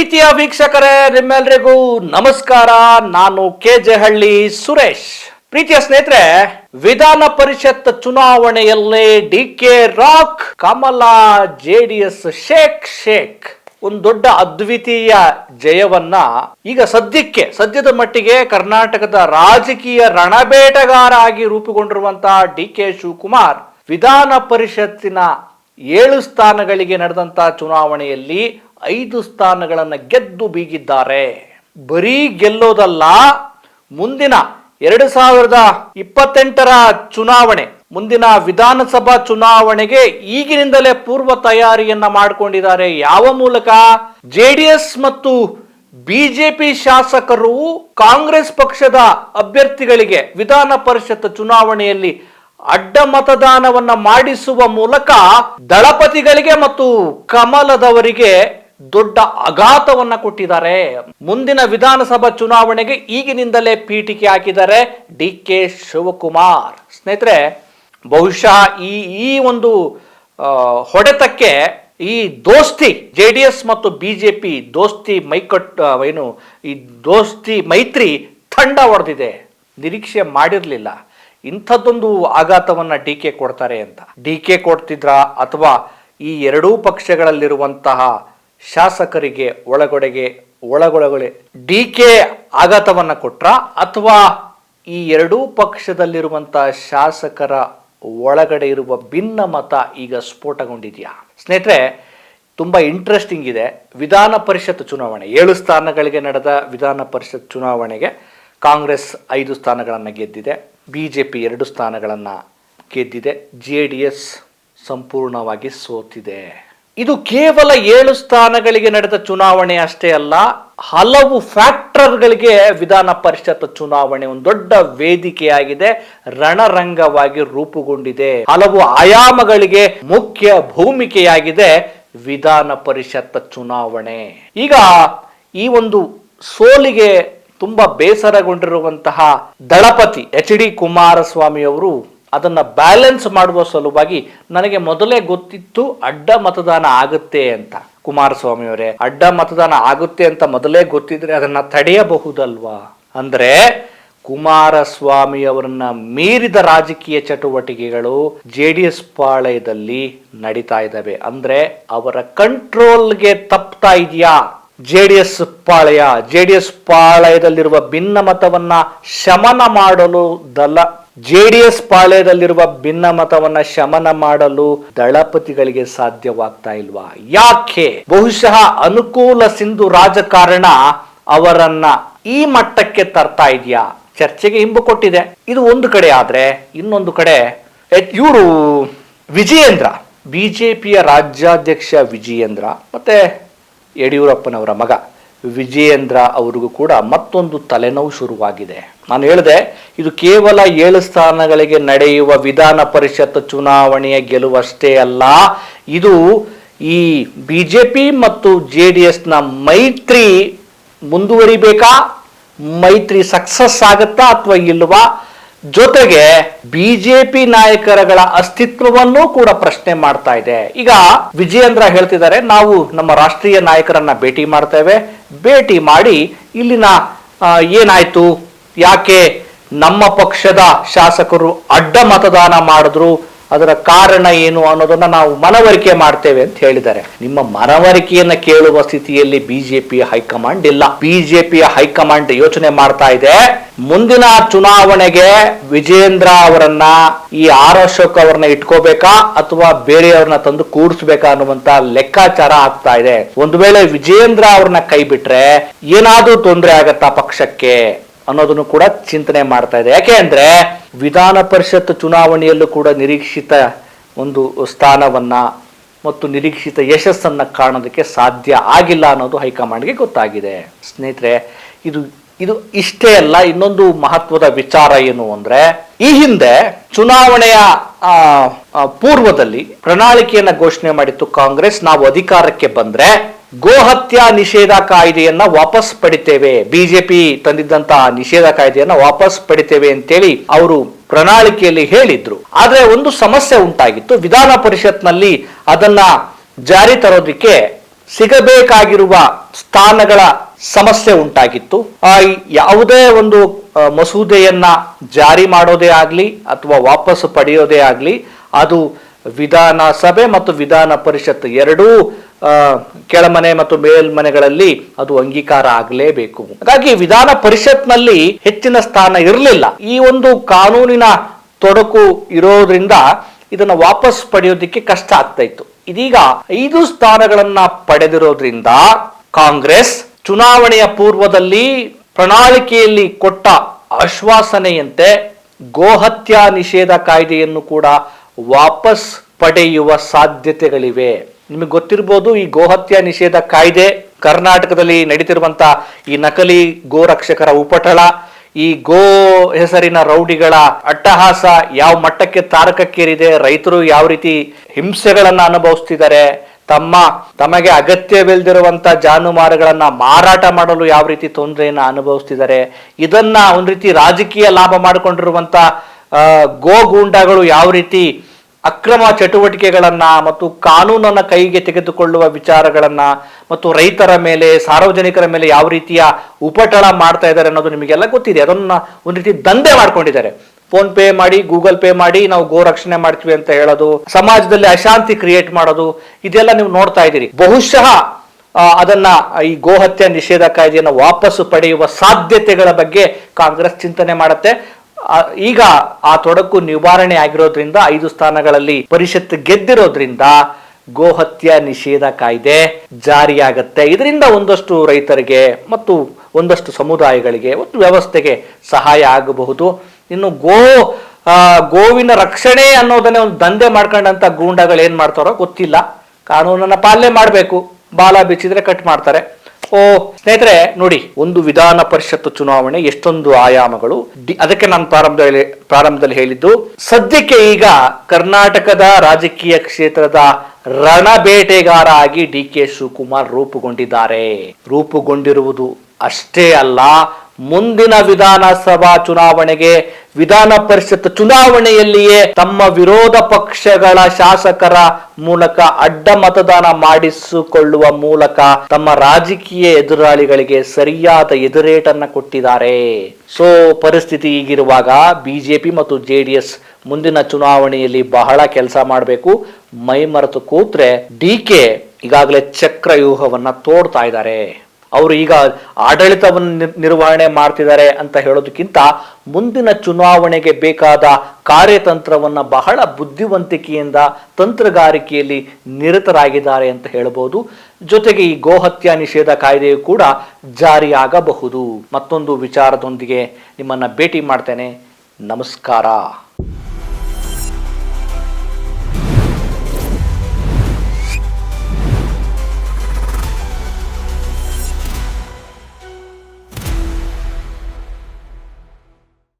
ಪ್ರೀತಿಯ ವೀಕ್ಷಕರೇ, ನಿಮ್ಮೆಲ್ಲರಿಗೂ ನಮಸ್ಕಾರ. ನಾನು ಕೆಜೆಹಳ್ಳಿ ಸುರೇಶ್. ಪ್ರೀತಿಯ ಸ್ನೇಹಿತರೆ, ವಿಧಾನ ಪರಿಷತ್ ಚುನಾವಣೆಯಲ್ಲಿ ಡಿಕೆ ರಾಕ್, ಕಮಲ, ಜೆಡಿಎಸ್ ಶೇಕ್ ಒಂದು ದೊಡ್ಡ ಅದ್ವಿತೀಯ ಜಯವನ್ನ ಈಗ ಸದ್ಯದ ಮಟ್ಟಿಗೆ ಕರ್ನಾಟಕದ ರಾಜಕೀಯ ರಣಬೇಟಗಾರ ಆಗಿ ರೂಪುಗೊಂಡಿರುವಂತಹ ಡಿಕೆ ಶಿವಕುಮಾರ್ ವಿಧಾನ ಪರಿಷತ್ತಿನ 7 ಸ್ಥಾನಗಳಿಗೆ ನಡೆದಂತಹ ಚುನಾವಣೆಯಲ್ಲಿ 5 ಸ್ಥಾನಗಳನ್ನು ಗೆದ್ದು ಬೀಗಿದ್ದಾರೆ. ಬರೀ ಗೆಲ್ಲೋದಲ್ಲ, ಮುಂದಿನ 2028ರ ಚುನಾವಣೆ, ಮುಂದಿನ ವಿಧಾನಸಭಾ ಚುನಾವಣೆಗೆ ಈಗಿನಿಂದಲೇ ಪೂರ್ವ ತಯಾರಿಯನ್ನ ಮಾಡಿಕೊಂಡಿದ್ದಾರೆ. ಯಾವ ಮೂಲಕ? ಜೆಡಿಎಸ್ ಮತ್ತು ಬಿಜೆಪಿ ಶಾಸಕರು ಕಾಂಗ್ರೆಸ್ ಪಕ್ಷದ ಅಭ್ಯರ್ಥಿಗಳಿಗೆ ವಿಧಾನ ಪರಿಷತ್ ಚುನಾವಣೆಯಲ್ಲಿ ಅಡ್ಡ ಮತದಾನವನ್ನ ಮಾಡಿಸುವ ಮೂಲಕ ದಳಪತಿಗಳಿಗೆ ಮತ್ತು ಕಮಲದವರಿಗೆ ದೊಡ್ಡ ಆಘಾತವನ್ನ ಕೊಟ್ಟಿದ್ದಾರೆ. ಮುಂದಿನ ವಿಧಾನಸಭಾ ಚುನಾವಣೆಗೆ ಈಗಿನಿಂದಲೇ ಪೀಠಿಕೆ ಹಾಕಿದ್ದಾರೆ ಡಿಕೆ ಶಿವಕುಮಾರ್. ಸ್ನೇಹಿತರೆ, ಬಹುಶಃ ಈ ಒಂದು ಹೊಡೆತಕ್ಕೆ ಈ ದೋಸ್ತಿ ಜೆಡಿಎಸ್ ಮತ್ತು ಬಿಜೆಪಿ ದೋಸ್ತಿ ಮೈತ್ರಿ ತಂಡ ಹೊಡೆದಿದೆ. ನಿರೀಕ್ಷೆ ಮಾಡಿರಲಿಲ್ಲ ಇಂಥದ್ದೊಂದು ಆಘಾತವನ್ನ ಡಿಕೆ ಕೊಡ್ತಾರೆ ಅಂತ. ಡಿಕೆ ಕೊಡ್ತಿದ್ರ ಅಥವಾ ಈ ಎರಡೂ ಪಕ್ಷಗಳಲ್ಲಿರುವಂತಹ ಶಾಸಕರಿಗೆ ಒಳಗೊಳಗೆ ಡಿಕೆ ಆಘಾತವನ್ನ ಕೊಟ್ರ ಅಥವಾ ಈ ಎರಡೂ ಪಕ್ಷದಲ್ಲಿರುವಂತಹ ಶಾಸಕರ ಒಳಗಡೆ ಇರುವ ಭಿನ್ನಮತ ಈಗ ಸ್ಫೋಟಗೊಂಡಿದೆಯಾ? ಸ್ನೇಹಿತರೆ, ತುಂಬಾ ಇಂಟ್ರೆಸ್ಟಿಂಗ್ ಇದೆ. ವಿಧಾನ ಪರಿಷತ್ ಚುನಾವಣೆ 7 ಸ್ಥಾನಗಳಿಗೆ ನಡೆದ ವಿಧಾನ ಪರಿಷತ್ ಚುನಾವಣೆಗೆ ಕಾಂಗ್ರೆಸ್ 5 ಸ್ಥಾನಗಳನ್ನು ಗೆದ್ದಿದೆ, ಬಿಜೆಪಿ 2 ಸ್ಥಾನಗಳನ್ನು ಗೆದ್ದಿದೆ, ಜೆಡಿಎಸ್ ಸಂಪೂರ್ಣವಾಗಿ ಸೋತಿದೆ. ಇದು ಕೇವಲ 7 ಸ್ಥಾನಗಳಿಗೆ ನಡೆದ ಚುನಾವಣೆ ಅಷ್ಟೇ ಅಲ್ಲ, ಹಲವು ಫ್ಯಾಕ್ಟರ್ಗಳಿಗೆ ವಿಧಾನ ಪರಿಷತ್ ಚುನಾವಣೆ ಒಂದು ದೊಡ್ಡ ವೇದಿಕೆಯಾಗಿದೆ, ರಣರಂಗವಾಗಿ ರೂಪುಗೊಂಡಿದೆ. ಹಲವು ಆಯಾಮಗಳಿಗೆ ಮುಖ್ಯ ಭೂಮಿಕೆಯಾಗಿದೆ ವಿಧಾನ ಪರಿಷತ್ ಚುನಾವಣೆ. ಈಗ ಈ ಒಂದು ಸೋಲಿಗೆ ತುಂಬಾ ಬೇಸರಗೊಂಡಿರುವಂತಹ ದಳಪತಿ ಎಚ್.ಡಿ. ಕುಮಾರಸ್ವಾಮಿ ಅವರು ಅದನ್ನ ಬ್ಯಾಲೆನ್ಸ್ ಮಾಡುವ ಸಲುವಾಗಿ, ನನಗೆ ಮೊದಲೇ ಗೊತ್ತಿತ್ತು ಅಡ್ಡ ಮತದಾನ ಆಗುತ್ತೆ ಅಂತ. ಕುಮಾರಸ್ವಾಮಿ ಅವರೇ, ಅಡ್ಡ ಮತದಾನ ಆಗುತ್ತೆ ಅಂತ ಮೊದಲೇ ಗೊತ್ತಿದ್ರೆ ಅದನ್ನ ತಡೆಯಬಹುದಲ್ವಾ? ಅಂದ್ರೆ ಕುಮಾರಸ್ವಾಮಿ ಅವರನ್ನ ಮೀರಿದ ರಾಜಕೀಯ ಚಟುವಟಿಕೆಗಳು ಜೆಡಿಎಸ್ ಪಾಳಯದಲ್ಲಿ ನಡೀತಾ ಇದ್ದಾವೆ. ಅಂದ್ರೆ ಅವರ ಕಂಟ್ರೋಲ್ಗೆ ತಪ್ತಾ ಇದೆಯಾ ಜೆಡಿಎಸ್ ಪಾಳಯದಲ್ಲಿರುವ ಭಿನ್ನಮತವನ್ನ ಶಮನ ಮಾಡಲು ಶಮನ ಮಾಡಲು ದಳಪತಿಗಳಿಗೆ ಸಾಧ್ಯವಾಗ್ತಾ ಇಲ್ವಾ? ಯಾಕೆ? ಬಹುಶಃ ಅನುಕೂಲ ಸಿಂಧು ರಾಜಕಾರಣ ಅವರನ್ನ ಈ ಮಟ್ಟಕ್ಕೆ ತರ್ತಾ ಇದೆಯಾ? ಚರ್ಚೆಗೆ ಇಂಬು ಕೊಟ್ಟಿದೆ. ಇದು ಒಂದು ಕಡೆ ಆದ್ರೆ, ಇನ್ನೊಂದು ಕಡೆ ಇವರು ವಿಜಯೇಂದ್ರ, ಬಿಜೆಪಿಯ ರಾಜ್ಯಾಧ್ಯಕ್ಷ ವಿಜಯೇಂದ್ರ ಮತ್ತೆ ಯಡಿಯೂರಪ್ಪನವರ ಮಗ ವಿಜಯೇಂದ್ರ ಅವರಿಗೂ ಕೂಡ ಮತ್ತೊಂದು ತಲೆನೋವು ಶುರುವಾಗಿದೆ. ನಾನು ಹೇಳಿದೆ, ಇದು ಕೇವಲ 7 ಸ್ಥಾನಗಳಿಗೆ ನಡೆಯುವ ವಿಧಾನ ಪರಿಷತ್ ಚುನಾವಣೆಯ ಗೆಲುವಷ್ಟೇ ಅಲ್ಲ, ಇದು ಈ ಬಿಜೆಪಿ ಮತ್ತು ಜೆಡಿಎಸ್ ನ ಮೈತ್ರಿ ಮುಂದುವರಿಬೇಕಾ, ಮೈತ್ರಿ ಸಕ್ಸಸ್ ಆಗುತ್ತಾ ಅಥವಾ ಇಲ್ವಾ, ಜೊತೆಗೆ ಬಿಜೆಪಿ ನಾಯಕರುಗಳ ಅಸ್ತಿತ್ವವನ್ನು ಕೂಡ ಪ್ರಶ್ನೆ ಮಾಡ್ತಾ ಇದೆ. ಈಗ ವಿಜಯೇಂದ್ರ ಹೇಳ್ತಿದ್ದಾರೆ, ನಾವು ನಮ್ಮ ರಾಷ್ಟ್ರೀಯ ನಾಯಕರನ್ನ ಭೇಟಿ ಮಾಡ್ತೇವೆ, ಭೇಟಿ ಮಾಡಿ ಇಲ್ಲಿನ ಏನಾಯ್ತು, ಯಾಕೆ ನಮ್ಮ ಪಕ್ಷದ ಶಾಸಕರು ಅಡ್ಡ ಮತದಾನ ಮಾಡಿದ್ರು, ಅದರ ಕಾರಣ ಏನು ಅನ್ನೋದನ್ನ ನಾವು ಮನವರಿಕೆ ಮಾಡ್ತೇವೆ ಅಂತ ಹೇಳಿದ್ದಾರೆ. ನಿಮ್ಮ ಮನವರಿಕೆಯನ್ನ ಕೇಳುವ ಸ್ಥಿತಿಯಲ್ಲಿ ಬಿಜೆಪಿಯ ಹೈಕಮಾಂಡ್ ಇಲ್ಲ. ಬಿಜೆಪಿಯ ಹೈಕಮಾಂಡ್ ಯೋಚನೆ ಮಾಡ್ತಾ ಇದೆ, ಮುಂದಿನ ಚುನಾವಣೆಗೆ ವಿಜಯೇಂದ್ರ ಅವರನ್ನ, ಈ ಆರ್ ಅಶೋಕ್ ಅವರನ್ನ ಇಟ್ಕೋಬೇಕಾ ಅಥವಾ ಬೇರೆಯವ್ರನ್ನ ತಂದು ಕೂಡಿಸ್ಬೇಕಾ ಅನ್ನುವಂತ ಲೆಕ್ಕಾಚಾರ ಆಗ್ತಾ ಇದೆ. ಒಂದು ವೇಳೆ ವಿಜಯೇಂದ್ರ ಅವ್ರನ್ನ ಕೈ ಬಿಟ್ರೆ ಏನಾದ್ರೂ ತೊಂದರೆ ಆಗತ್ತಾ ಪಕ್ಷಕ್ಕೆ ಅನ್ನೋದನ್ನು ಕೂಡ ಚಿಂತನೆ ಮಾಡ್ತಾ ಇದೆ. ಯಾಕೆ ಅಂದ್ರೆ ವಿಧಾನ ಪರಿಷತ್ ಚುನಾವಣೆಯಲ್ಲೂ ಕೂಡ ನಿರೀಕ್ಷಿತ ಒಂದು ಸ್ಥಾನವನ್ನ ಮತ್ತು ನಿರೀಕ್ಷಿತ ಯಶಸ್ಸನ್ನ ಕಾಣೋದಕ್ಕೆ ಸಾಧ್ಯ ಆಗಿಲ್ಲ ಅನ್ನೋದು ಹೈಕಮಾಂಡ್ಗೆ ಗೊತ್ತಾಗಿದೆ. ಸ್ನೇಹಿತರೆ, ಇದು ಇಷ್ಟೇ ಅಲ್ಲ, ಇನ್ನೊಂದು ಮಹತ್ವದ ವಿಚಾರ ಏನು ಅಂದ್ರೆ, ಈ ಹಿಂದೆ ಚುನಾವಣೆಯ ಪೂರ್ವದಲ್ಲಿ ಪ್ರಣಾಳಿಕೆಯನ್ನ ಘೋಷಣೆ ಮಾಡಿತ್ತು ಕಾಂಗ್ರೆಸ್, ನಾವು ಅಧಿಕಾರಕ್ಕೆ ಬಂದ್ರೆ ಗೋಹತ್ಯಾ ನಿಷೇಧ ಕಾಯ್ದೆಯನ್ನ ವಾಪಸ್ ಪಡಿತೇವೆ, ಬಿಜೆಪಿ ತಂದಿದ್ದಂತಹ ನಿಷೇಧ ಕಾಯ್ದೆಯನ್ನ ವಾಪಸ್ ಪಡಿತೇವೆ ಅಂತೇಳಿ ಅವರು ಪ್ರಣಾಳಿಕೆಯಲ್ಲಿ ಹೇಳಿದ್ರು. ಆದ್ರೆ ಒಂದು ಸಮಸ್ಯೆ ಉಂಟಾಗಿತ್ತು, ವಿಧಾನ ಪರಿಷತ್ನಲ್ಲಿ ಅದನ್ನ ಜಾರಿ ತರೋದಕ್ಕೆ ಸಿಗಬೇಕಾಗಿರುವ ಸ್ಥಾನಗಳ ಸಮಸ್ಯೆ ಉಂಟಾಗಿತ್ತು. ಯಾವುದೇ ಒಂದು ಮಸೂದೆಯನ್ನ ಜಾರಿ ಮಾಡೋದೇ ಆಗ್ಲಿ ಅಥವಾ ವಾಪಸ್ ಪಡೆಯೋದೇ ಆಗ್ಲಿ, ಅದು ವಿಧಾನಸಭೆ ಮತ್ತು ವಿಧಾನ ಪರಿಷತ್ ಎರಡೂ ಕೆಳಮನೆ ಮತ್ತು ಮೇಲ್ಮನೆಗಳಲ್ಲಿ ಅದು ಅಂಗೀಕಾರ ಆಗಲೇಬೇಕು. ಹಾಗಾಗಿ ವಿಧಾನ ಪರಿಷತ್ನಲ್ಲಿ ಹೆಚ್ಚಿನ ಸ್ಥಾನ ಇರಲಿಲ್ಲ. ಈ ಒಂದು ಕಾನೂನಿನ ತೊಡಕು ಇರೋದ್ರಿಂದ ಇದನ್ನ ವಾಪಸ್ ಪಡೆಯೋದಿಕ್ಕೆ ಕಷ್ಟ ಆಗ್ತಾ ಇತ್ತು. ಇದೀಗ 5 ಸ್ಥಾನಗಳನ್ನ ಪಡೆದಿರೋದ್ರಿಂದ ಕಾಂಗ್ರೆಸ್ ಚುನಾವಣೆಯ ಪೂರ್ವದಲ್ಲಿ ಪ್ರಣಾಳಿಕೆಯಲ್ಲಿ ಕೊಟ್ಟ ಆಶ್ವಾಸನೆಯಂತೆ ಗೋಹತ್ಯಾ ನಿಷೇಧ ಕಾಯ್ದೆಯನ್ನು ಕೂಡ ವಾಪಸ್ ಪಡೆಯುವ ಸಾಧ್ಯತೆಗಳಿವೆ. ನಿಮಗೆ ಗೊತ್ತಿರಬಹುದು, ಈ ಗೋಹತ್ಯಾ ನಿಷೇಧ ಕಾಯ್ದೆ ಕರ್ನಾಟಕದಲ್ಲಿ ನಡೀತಿರುವಂತ ಈ ನಕಲಿ ಗೋರಕ್ಷಕರ ಉಪಟಳ, ಈ ಗೋ ಹೆಸರಿನ ರೌಡಿಗಳ ಅಟ್ಟಹಾಸ ಯಾವ ಮಟ್ಟಕ್ಕೆ ತಾರಕಕ್ಕೇರಿದೆ, ರೈತರು ಯಾವ ರೀತಿ ಹಿಂಸೆಗಳನ್ನ ಅನುಭವಿಸ್ತಿದ್ದಾರೆ, ತಮಗೆ ಅಗತ್ಯವಿಲ್ಲದಿರುವಂತ ಜಾನುವಾರುಗಳನ್ನ ಮಾರಾಟ ಮಾಡಲು ಯಾವ ರೀತಿ ತೊಂದರೆಯನ್ನ ಅನುಭವಿಸ್ತಿದ್ದಾರೆ, ಇದನ್ನ ಒಂದ್ ರೀತಿ ರಾಜಕೀಯ ಲಾಭ ಮಾಡಿಕೊಂಡಿರುವಂತ ಗೋ ಗೂಂಡಾಗಳು ಯಾವ ರೀತಿ ಅಕ್ರಮ ಚಟುವಟಿಕೆಗಳನ್ನ ಮತ್ತು ಕಾನೂನನ್ನ ಕೈಗೆ ತೆಗೆದುಕೊಳ್ಳುವ ವಿಚಾರಗಳನ್ನ ಮತ್ತು ರೈತರ ಮೇಲೆ, ಸಾರ್ವಜನಿಕರ ಮೇಲೆ ಯಾವ ರೀತಿಯ ಉಪಟಳ ಮಾಡ್ತಾ ಇದ್ದಾರೆ ಅನ್ನೋದು ನಿಮಗೆಲ್ಲ ಗೊತ್ತಿದೆ. ಅದನ್ನ ಒಂದು ರೀತಿ ದಂಧೆ ಮಾಡ್ಕೊಂಡಿದ್ದಾರೆ. ಫೋನ್ ಪೇ ಮಾಡಿ, ಗೂಗಲ್ ಪೇ ಮಾಡಿ ನಾವು ಗೋ ರಕ್ಷಣೆ ಮಾಡ್ತೀವಿ ಅಂತ ಹೇಳೋದು, ಸಮಾಜದಲ್ಲಿ ಅಶಾಂತಿ ಕ್ರಿಯೇಟ್ ಮಾಡೋದು, ಇದೆಲ್ಲ ನೀವು ನೋಡ್ತಾ ಇದ್ದೀರಿ. ಬಹುಶಃ ಅದನ್ನ ಈ ಗೋಹತ್ಯೆ ನಿಷೇಧ ಕಾಯ್ದೆಯನ್ನು ವಾಪಸ್ಸು ಪಡೆಯುವ ಸಾಧ್ಯತೆಗಳ ಬಗ್ಗೆ ಕಾಂಗ್ರೆಸ್ ಚಿಂತನೆ ಮಾಡುತ್ತೆ. ಈಗ ಆ ತೊಡಕು ನಿವಾರಣೆ ಆಗಿರೋದ್ರಿಂದ 5 ಸ್ಥಾನಗಳಲ್ಲಿ ಪರಿಷತ್ ಗೆದ್ದಿರೋದ್ರಿಂದ ಗೋಹತ್ಯೆ ನಿಷೇಧ ಕಾಯ್ದೆ ಜಾರಿಯಾಗತ್ತೆ. ಇದರಿಂದ ಒಂದಷ್ಟು ರೈತರಿಗೆ ಮತ್ತು ಒಂದಷ್ಟು ಸಮುದಾಯಗಳಿಗೆ ಮತ್ತು ವ್ಯವಸ್ಥೆಗೆ ಸಹಾಯ ಆಗಬಹುದು. ಇನ್ನು ಗೋವಿನ ರಕ್ಷಣೆ ಅನ್ನೋದನ್ನೇ ಒಂದು ದಂಧೆ ಮಾಡ್ಕೊಂಡಂತ ಗೂಂಡಾಗಳು ಏನ್ ಮಾಡ್ತಾರೋ ಗೊತ್ತಿಲ್ಲ. ಕಾನೂನನ್ನ ಪಾಲನೆ ಮಾಡಬೇಕು, ಬಾಲ ಬಿಚ್ಚಿದ್ರೆ ಕಟ್ ಮಾಡ್ತಾರೆ. ಸ್ನೇಹಿತರೆ ನೋಡಿ, ಒಂದು ವಿಧಾನ ಪರಿಷತ್ ಚುನಾವಣೆ ಎಷ್ಟೊಂದು ಆಯಾಮಗಳು. ಅದಕ್ಕೆ ನಾನು ಪ್ರಾರಂಭದಲ್ಲಿ ಹೇಳಿದ್ದು, ಸದ್ಯಕ್ಕೆ ಈಗ ಕರ್ನಾಟಕದ ರಾಜಕೀಯ ಕ್ಷೇತ್ರದ ರಣಬೇಟೆಗಾರ ಆಗಿ DK ಶಿವಕುಮಾರ್ ರೂಪುಗೊಂಡಿರುವುದು ಅಷ್ಟೇ ಅಲ್ಲ, ಮುಂದಿನ ವಿಧಾನಸಭಾ ಚುನಾವಣೆಗೆ, ವಿಧಾನ ಪರಿಷತ್ ಚುನಾವಣೆಯಲ್ಲಿಯೇ ತಮ್ಮ ವಿರೋಧ ಪಕ್ಷಗಳ ಶಾಸಕರ ಮೂಲಕ ಅಡ್ಡ ಮತದಾನ ಮಾಡಿಸಿಕೊಳ್ಳುವ ಮೂಲಕ ತಮ್ಮ ರಾಜಕೀಯ ಎದುರಾಳಿಗಳಿಗೆ ಸರಿಯಾದ ಎದುರೇಟನ್ನ ಕೊಟ್ಟಿದ್ದಾರೆ. ಪರಿಸ್ಥಿತಿ ಈಗಿರುವಾಗ ಬಿಜೆಪಿ ಮತ್ತು JDS ಮುಂದಿನ ಚುನಾವಣೆಯಲ್ಲಿ ಬಹಳ ಕೆಲಸ ಮಾಡಬೇಕು. ಮೈ ಮರೆತು ಕೂತ್ರೆ DK ಈಗಾಗಲೇ ಚಕ್ರವ್ಯೂಹವನ್ನ ತೋಡ್ತಾ ಇದ್ದಾರೆ. ಅವರು ಈಗ ಆಡಳಿತವನ್ನು ನಿರ್ವಹಣೆ ಮಾಡ್ತಿದ್ದಾರೆ ಅಂತ ಹೇಳೋದಕ್ಕಿಂತ ಮುಂದಿನ ಚುನಾವಣೆಗೆ ಬೇಕಾದ ಕಾರ್ಯತಂತ್ರವನ್ನ ಬಹಳ ಬುದ್ಧಿವಂತಿಕೆಯಿಂದ, ತಂತ್ರಗಾರಿಕೆಯಲ್ಲಿ ನಿರತರಾಗಿದ್ದಾರೆ ಅಂತ ಹೇಳಬಹುದು. ಜೊತೆಗೆ ಈ ಗೋಹತ್ಯಾ ನಿಷೇಧ ಕಾಯ್ದೆಯು ಕೂಡ ಜಾರಿಯಾಗಬಹುದು. ಮತ್ತೊಂದು ವಿಚಾರದೊಂದಿಗೆ ನಿಮ್ಮನ್ನ ಭೇಟಿ ಮಾಡ್ತೇನೆ. ನಮಸ್ಕಾರ.